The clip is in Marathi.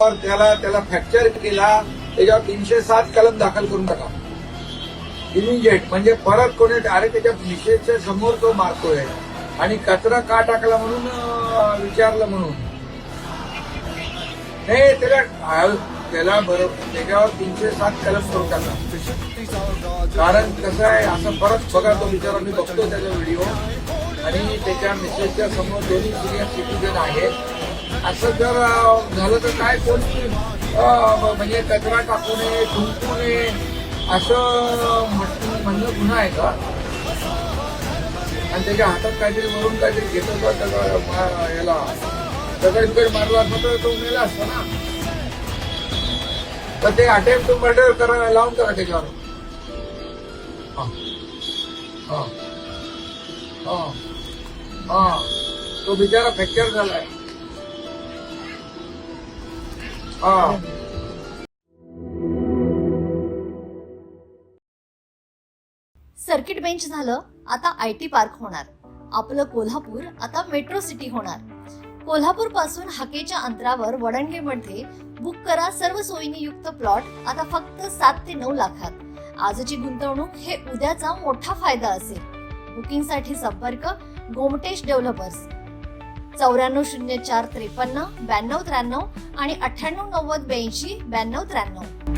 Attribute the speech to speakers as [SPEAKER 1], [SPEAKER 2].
[SPEAKER 1] त्याला फ्रॅक्चर केला, त्याच्यावर 307 कलम दाखल करून टाका इमिजिएट. म्हणजे परत कोणी अरे त्याच्या मिसेसच्या समोर तो मारतोय आणि कचरा का टाकला म्हणून विचारलं म्हणून नाही त्याला बरोबर त्याच्यावर 307 कलम करून टाका. कारण कसं आहे असं परत बघा तो बिचारा, मी बघतो त्याचा व्हिडिओ आणि त्याच्या मिसेसच्या समोर दोन्ही सिनियर सिटीजन आहेत. असं जर झालं तर काय कोणी म्हणजे कचरा टाकू नये, थुंकू नये असं म्हणणं गुन्हा आहे का? आणि त्याच्या हातात काहीतरी वरून काहीतरी घेत होता त्याला याला दगड मारला असता तर तो मेला असता ना. तर ते अटेम्प्ट टू मर्डर करायला लावून करा त्याच्यावर. तो बिचारा फ्रॅक्चर झालाय.
[SPEAKER 2] सर्किट बेंच झालं आता IT पार्क होणार. आपलं कोल्हापूर आता मेट्रो सिटी होणार. कोल्हापूर पासून हाकेच्या अंतरावर वडणगेमध्ये बुक करा सर्व सोयींनी युक्त प्लॉट आता फक्त 7 ते 9 लाखात. आजची गुंतवणूक हे उद्याचा मोठा फायदा असेल. बुकिंग साठी संपर्क गोमटेश डेव्हलपर्स 940453 9293 आणि 989082 9293.